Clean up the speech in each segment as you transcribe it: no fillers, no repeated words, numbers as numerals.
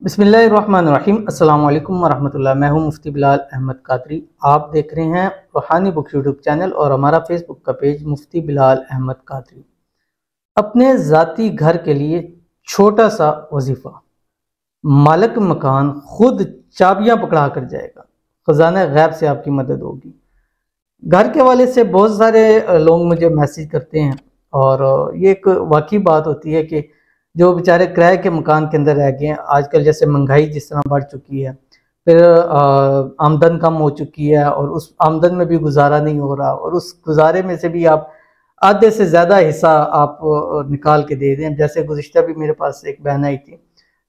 बिस्मिल्लाहिर्रहमानिर्रहीम। अस्सलाम वालेकुम वरहमतुल्लाह। मैं हूं मुफ्ती बिलाल अहमद कादरी। आप देख रहे हैं रूहानी बुक्स यूट्यूब चैनल और हमारा फेसबुक का पेज मुफ्ती बिलाल अहमद कादरी। अपने ज़ाती घर के लिए छोटा सा वजीफ़ा। मालिक मकान खुद चाबियां पकड़ा कर जाएगा, खजाना गैब से आपकी मदद होगी। घर के वाले से बहुत सारे लोग मुझे मैसेज करते हैं और ये एक वाकई बात होती है कि जो बेचारे किराए के मकान के अंदर रह गए हैं, आजकल जैसे महंगाई जिस तरह बढ़ चुकी है, फिर आमदन कम हो चुकी है और उस आमदन में भी गुजारा नहीं हो रहा और उस गुजारे में से भी आप आधे से ज़्यादा हिस्सा आप निकाल के दे दें। जैसे गुज़िश्ता भी मेरे पास एक बहन आई थी,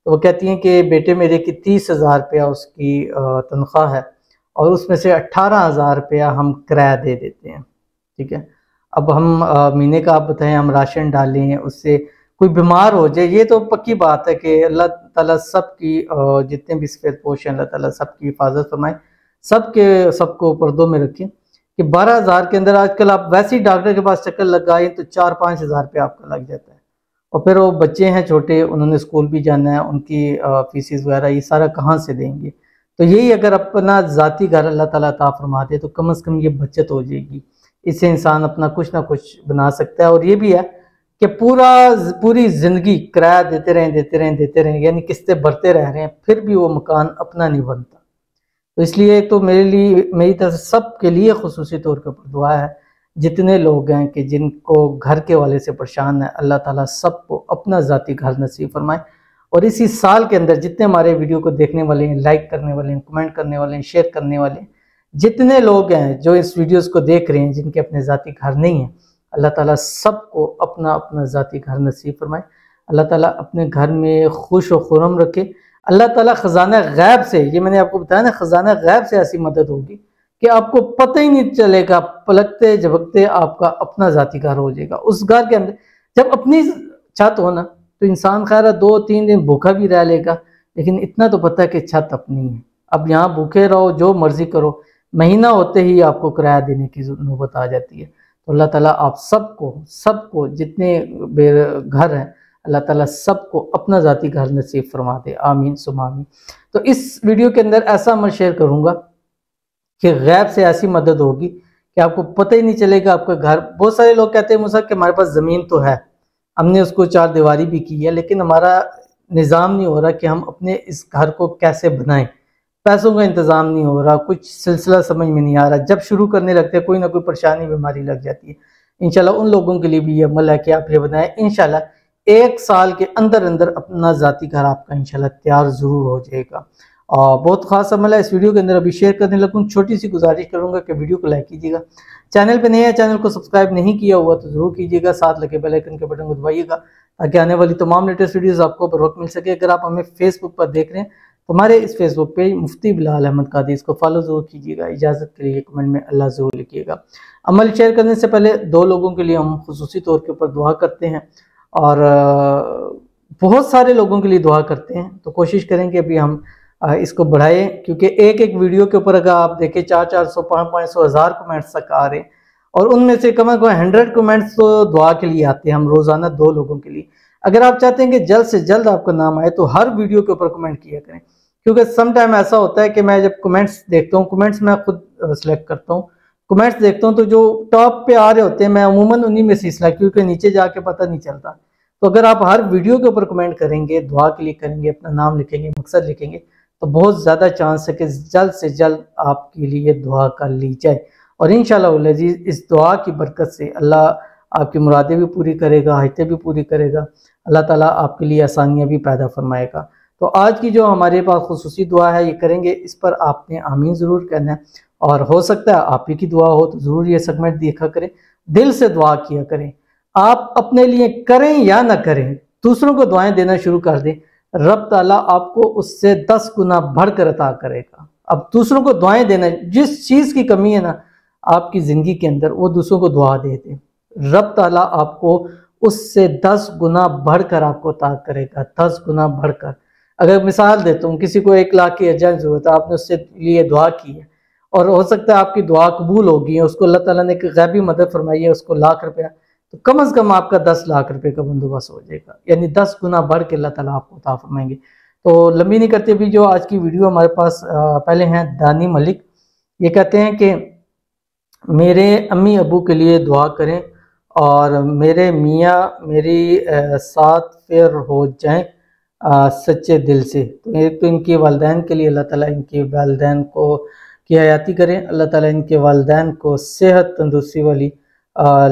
तो वो कहती हैं कि बेटे मेरे की 30,000 रुपया उसकी तनख्वाह है और उसमें से 18,000 रुपया हम किराया दे देते हैं। ठीक है, अब हम महीने का आप बताएं हम राशन डालें, उससे कोई बीमार हो जाए, ये तो पक्की बात है कि अल्लाह ताला सबकी जितने भी सफ़ेदपोश हैं अल्लाह ताला सबकी हिफाजत फरमाए, सबको पर्दों में रखें। कि 12,000 के अंदर आजकल आप वैसे ही डॉक्टर के पास चक्कर लगाएं तो 4-5 हज़ार रुपया आपका लग जाता है। और फिर वो बच्चे हैं छोटे, उन्होंने स्कूल भी जाना है, उनकी फीसिस वगैरह ये सारा कहाँ से देंगे। तो यही अगर अपना ज़ाती घर अल्लाह ताला अता फरमा दे तो कम से कम ये बचत हो जाएगी। इससे इंसान अपना कुछ ना कुछ बना सकता है। और ये भी है कि पूरी ज़िंदगी किराया देते रहें, यानी किस्तें भरते रह रहे हैं, फिर भी वो मकान अपना नहीं बनता। तो इसलिए तो मेरी तरफ से सबके लिए खुसूसी तौर के ऊपर दुआ है, जितने लोग हैं कि जिनको घर के वाले से परेशान है, अल्लाह ताला सबको अपना ज़ाती घर नसीब फरमाए। और इसी साल के अंदर जितने हमारे वीडियो को देखने वाले हैं, लाइक करने वाले हैं, कमेंट करने वाले हैं, शेयर करने वाले हैं, जितने लोग हैं जो इस वीडियोस को देख रहे हैं जिनके अपने ज़ाती घर नहीं है, अल्लाह ताला सबको अपना अपना ज़ाती घर नसीब फरमाए। अल्लाह ताला अपने घर में खुश व खुरम रखे। अल्लाह ताला खजाना गैब से, ये मैंने आपको बताया ना, खजाना गैब से ऐसी मदद होगी कि आपको पता ही नहीं चलेगा, पलकते झपकते आपका अपना ज़ाती घर हो जाएगा। उस घर के अंदर जब अपनी छत हो ना, तो इंसान खैर 2-3 दिन भूखा भी रह लेगा, लेकिन इतना तो पता है कि छत अपनी है। अब यहाँ भूखे रहो, जो मर्जी करो, महीना होते ही आपको किराया देने की नौबत आ जाती है। तो अल्लाह ताला आप सबको जितने घर हैं, अल्लाह ताला सबको अपना ज़ाती घर नसीब फरमा दे। आमीन सुम्मा आमीन। तो इस वीडियो के अंदर ऐसा अमल शेयर करूँगा कि गैब से ऐसी मदद होगी कि आपको पता ही नहीं चलेगा आपका घर। बहुत सारे लोग कहते हैं मुझसे कि हमारे पास ज़मीन तो है, हमने उसको चार दीवारी भी की है, लेकिन हमारा निज़ाम नहीं हो रहा कि हम अपने इस घर को कैसे बनाएं। पैसों का इंतज़ाम नहीं हो रहा, कुछ सिलसिला समझ में नहीं आ रहा। जब शुरू करने लगते हैं कोई ना कोई परेशानी बीमारी लग जाती है। इंशाल्लाह उन लोगों के लिए भी ये अमल है कि आप ये बनाएं। इंशाल्लाह 1 साल के अंदर अंदर अपना ज़ाती घर आपका इंशाल्लाह तैयार ज़रूर हो जाएगा। और बहुत ख़ास अमल है। इस वीडियो के अंदर अभी शेयर करने लगूँ, छोटी सी गुजारिश करूँगा कि वीडियो को लाइक कीजिएगा। चैनल पे नए हैं, चैनल को सब्सक्राइब नहीं किया हुआ तो ज़रूर कीजिएगा, साथ लगे बेल आइकन के बटन को दबाइएगा ताकि आने वाली तमाम लेटेस्ट वीडियोज़ आपको बर वक्त मिल सके। अगर आप हमें फेसबुक पर देख रहे हैं तो हमारे इस फेसबुक पेज मुफ्ती बिलाल अहमद कादरी, इसको फॉलो ज़रूर कीजिएगा। इजाज़त के लिए कमेंट में अल्लाह ज़रूर लिखिएगा। अमल शेयर करने से पहले 2 लोगों के लिए हम खुसूसी तौर के ऊपर दुआ करते हैं और बहुत सारे लोगों के लिए दुआ करते हैं। तो कोशिश करेंगे अभी हम इसको बढ़ाएं, क्योंकि एक एक वीडियो के ऊपर अगर आप देखें 400-400, 500-500, 1000 कमेंट्स तक आ रहे हैं और उनमें से कम से कम 100 कमेंट्स तो दुआ के लिए आते हैं। हम रोज़ाना 2 लोगों के लिए, अगर आप चाहते हैं कि जल्द से जल्द आपका नाम आए तो हर वीडियो के ऊपर कमेंट किया करें, क्योंकि सम टाइम ऐसा होता है कि मैं जब कमेंट्स देखता हूँ, कमेंट्स मैं खुद सेलेक्ट करता हूँ, कमेंट्स देखता हूँ तो जो टॉप पे आ रहे होते हैं मैं अमूमन उन्हीं में से सिलेक्ट, क्योंकि नीचे जाके पता नहीं चलता। तो अगर आप हर वीडियो के ऊपर कमेंट करेंगे, दुआ के लिए करेंगे, अपना नाम लिखेंगे, मकसद लिखेंगे, तो बहुत ज़्यादा चांस है कि जल्द से जल्द आपके लिए दुआ कर ली जाए। और इंशाअल्लाह वल अज़ीज़ इस दुआ की बरकत से अल्लाह आपकी मुरादें भी पूरी करेगा, हाइतें भी पूरी करेगा, अल्लाह ताला आपके लिए आसानियाँ भी पैदा फरमाएगा। तो आज की जो हमारे पास खुसूसी दुआ है ये करेंगे, इस पर आपने आमीन ज़रूर कहना है। और हो सकता है आप ही की दुआ हो तो ज़रूर ये सेगमेंट देखा करें, दिल से दुआ किया करें। आप अपने लिए करें या ना करें, दूसरों को दुआएं देना शुरू कर दें, रब ताला आपको उससे 10 गुना बढ़कर अता करेगा। अब दूसरों को दुआएं देना, जिस चीज़ की कमी है ना आपकी ज़िंदगी के अंदर, वो दूसरों को दुआ दे दें, रब ताला आपको उससे 10 गुना बढ़कर आपको अता करेगा, 10 गुना बढ़कर। अगर मिसाल देता हूँ, किसी को 1 लाख की अर्जेंट ज़रूरत है, आपने उससे लिए दुआ की है और हो सकता है आपकी दुआ कबूल होगी है, उसको अल्लाह ताला ने एक गैबी मदद फरमाई है, उसको लाख रुपया, तो कम से कम आपका 10 लाख रुपए का बंदोबस्त हो जाएगा, यानी 10 गुना बढ़ के अल्लाह ताला आपको अता फरमाएंगे। तो लंबी नहीं करते, भी जो आज की वीडियो हमारे पास पहले हैं दानी मलिक। ये कहते हैं कि मेरे अम्मी अबू के लिए दुआ करें और मेरे मियाँ मेरी साथ फेर हो जाएं सच्चे दिल से। तो एक तो इनके वालिदैन के लिए अल्लाह ताला इनके वालिदैन को की हयाती करें, अल्लाह ताला इनके वालिदैन को सेहत तंदुरुस्ती वाली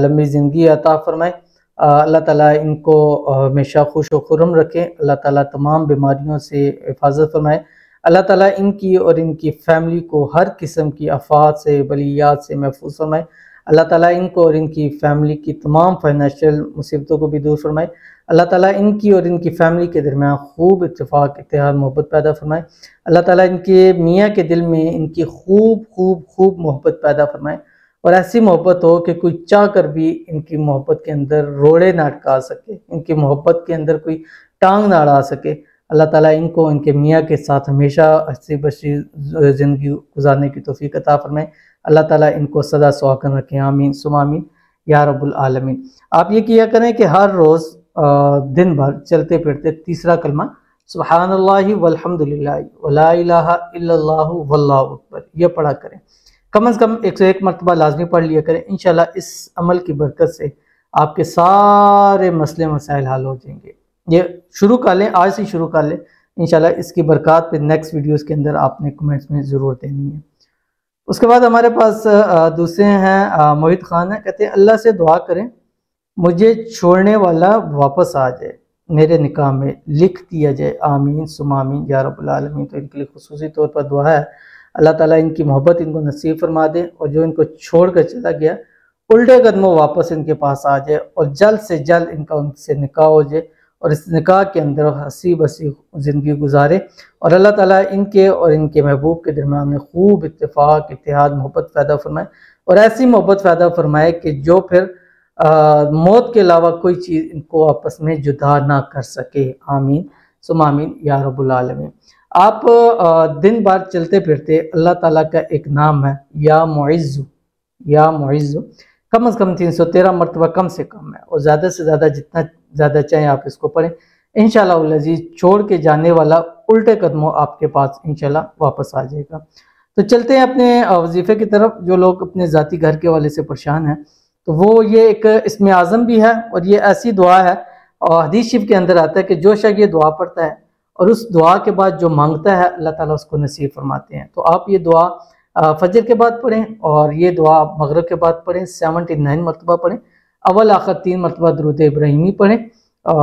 लंबी ज़िंदगी अता फरमाए, अल्लाह ताला इनको हमेशा खुश व खुर्रम रखें, अल्लाह ताला तमाम बीमारियों से हिफाजत फरमाए, अल्लाह ताला इनकी और इनकी फैमिली को हर किस्म की आफात से बलियात से महफूज फरमाए, अल्लाह ताला इनको और इनकी फैमिली की तमाम फाइनेंशियल मुसीबतों को भी दूर फरमाए, अल्लाह ताला इनकी और इनकी फैमिली के दरमियान खूब इत्तेफाक इत्तेहाद मोहब्बत पैदा फरमाए, अल्लाह ताला इनके मियाँ के दिल में इनकी खूब खूब खूब मोहब्बत पैदा फरमाए और ऐसी मोहब्बत हो कि कोई चाह कर भी इनकी मोहब्बत के अंदर रोड़े ना अटका सके, इनकी मोहब्बत के अंदर कोई टांग ना अड़ा सके। अल्लाह ताला इनको इनके मियाँ के साथ हमेशा हंसी बशी ज़िंदगी गुजारने की तौफीक अता फरमाए, अल्लाह ताला इनको सदा सुहागन रखें, आमीन सुम्मा आमीन या रब्बुल आलमीन। आप ये किया करें कि हर रोज़ दिन भर चलते फिरते तीसरा कलमा सुब्हानल्लाहि वल्हम्दुलिल्लाहि वला इलाहा इल्लल्लाहु वल्लाहु अकबर ये पढ़ा करें, कम से कम 101 मरतबा लाजमी पढ़ लिया करें। इंशाल्लाह इस अमल की बरकत से आपके सारे मसले मसाइल हल हो जाएंगे। ये शुरू कर लें, आज से शुरू कर लें, इंशाल्लाह इसकी बरकत पे नेक्स्ट वीडियोस के अंदर आपने कमेंट्स में ज़रूर देनी है। उसके बाद हमारे पास दूसरे हैं मोहित खान है, कहते हैं अल्लाह से दुआ करें मुझे छोड़ने वाला वापस आ जाए, मेरे निकाह में लिख दिया जाए, आमीन सुम्मा आमीन या रब्बुल आलमीन। तो इनके लिए खुसूसी तौर पर दुआ है, अल्लाह ताला इनकी मोहब्बत इनको नसीब फरमा दे और जो इनको छोड़ कर चला गया उल्टे कदमों वापस इनके पास आ जाए और जल्द से जल्द इनका उनसे निकाह हो जाए और इस निकाह के अंदर हंसी बसी ज़िंदगी गुजारे और अल्लाह ताला इनके और इनके महबूब के दरमियान में खूब इत्तेफाक इत्तेहाद मोहब्बत पैदा फरमाए और ऐसी मोहब्बत पैदा फरमाए कि जो फिर मौत के अलावा कोई चीज़ इनको आपस में जुदा ना कर सके, आमीन सुम्मा आमीन या रब्बुल आलमीन। आप दिन भर चलते फिरते अल्लाह ताला का एक नाम है या मुइज़्ज़ु, या मुइज़्ज़ु कम से कम 313 मरतबा कम से कम है और ज़्यादा से ज़्यादा जितना ज़्यादा चाहें आप इसको पढ़ें। इंशाअल्लाह अज़ीज़ छोड़ के जाने वाला उल्टे कदमों आपके पास इंशाअल्लाह वापस आ जाएगा। तो चलते हैं अपने वजीफ़े की तरफ। जो लोग अपने ज़ाती घर के वाले से परेशान हैं तो वो ये एक इसमें आज़म भी है और ये ऐसी दुआ है और हदीस शरीफ के अंदर आता है कि जो शख्स ये दुआ पढ़ता है और उस दुआ के बाद जो मांगता है अल्लाह ताला उसको नसीब फरमाते हैं। तो आप ये दुआ फजर के बाद पढ़ें और ये दुआ मगरिब के बाद पढ़ें, 79 मरतबा पढ़ें, अव्वल आखिर 3 मरतबा दुरूद इब्राहिमी पढ़ें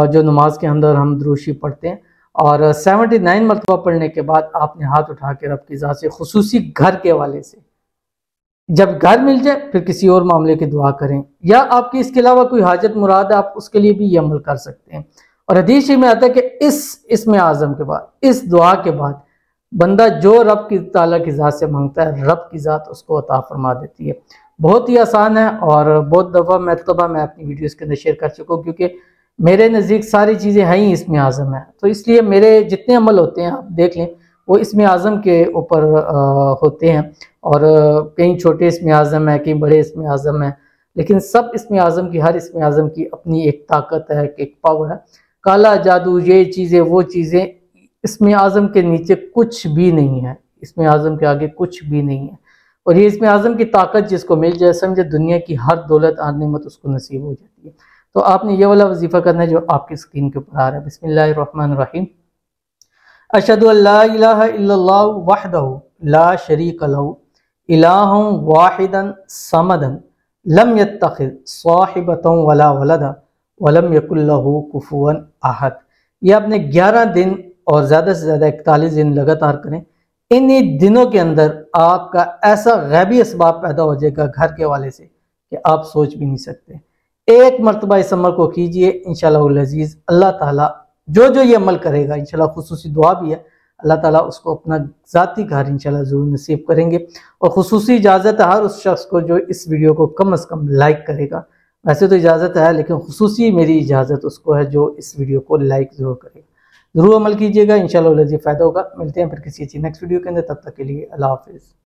जो नमाज के अंदर हम दुरूद शरीफ पढ़ते हैं और 79 मरतबा पढ़ने के बाद आपने हाथ उठा के रब की ज़ात से खुसूसी घर के वाले से जब घर मिल जाए फिर किसी और मामले की दुआ करें या आपकी इसके अलावा कोई हाजत मुराद है आप उसके लिए भी ये अमल कर सकते हैं। और हदीस में आता है कि इसमें आज़म के बाद इस दुआ के बाद बंदा जो रब की ताला की ज़ात से मांगता है रब की ज़ात उसको अता फरमा देती है। बहुत ही आसान है और बहुत दफ़ा मैं अपनी वीडियोस के अंदर शेयर कर चुका हूँ क्योंकि मेरे नज़दीक सारी चीज़ें हैं ही इसमें आज़म है। तो इसलिए मेरे जितने अमल होते हैं आप देख लें वो इसमें आज़म के ऊपर होते हैं और कहीं छोटे इसमें आज़म है, कहीं बड़े इसमें आज़म है, लेकिन सब इसमें आज़म की हर इसमें आज़म की अपनी एक ताकत है, एक पावर है। काला जादू ये चीज़ें वो चीज़ें इसमें आज़म के नीचे कुछ भी नहीं है, इसमें आज़म के आगे कुछ भी नहीं है। और ये इसमें आज़म की ताकत जिसको मिल जाए समझे दुनिया की हर दौलत और नेमत उसको नसीब हो जाती है। तो आपने ये वाला वजीफ़ा करना है जो आपकी स्क्रीन के ऊपर आ रहा है। बिस्मिल्लाहिर्रहमानिर्रहीम। अशहदु अल्ला इलाहा इल्लल्लाहु वहदहु ला शरीका लहु इलाहुन वाहिदन समदन लम यत्तखिज़ साहिबतन वला वलदा वलम यकुल लहु कुफुवन अहद। ये आपने 11 दिन और ज़्यादा से ज़्यादा 41 दिन लगातार करें। इन दिनों के अंदर आपका ऐसा गैबी असबाब पैदा हो जाएगा घर के वाले से कि आप सोच भी नहीं सकते। एक मरतबा इस अमल को कीजिए, इंशाअल्लाह अज़ीज़ अल्लाह ताला जो जो ये अमल करेगा इंशाअल्लाह खुसूसी दुआ भी है अल्लाह ताला उसको अपना ज़ाती घर इंशाअल्लाह ज़रूर नसीब करेंगे। और खुसूसी इजाज़त है हर उस शख्स को जो इस वीडियो को कम से कम लाइक करेगा। वैसे तो इजाज़त है लेकिन खुसूसी मेरी इजाज़त उसको है जो इस वीडियो को लाइक ज़रूर करेगा। ज़रूर अमल कीजिएगा, इंशाअल्लाह फ़ायदा होगा। मिलते हैं फिर किसी अच्छी नेक्स्ट वीडियो के अंदर, तब तक के लिए अल्लाह हाफ़िज़।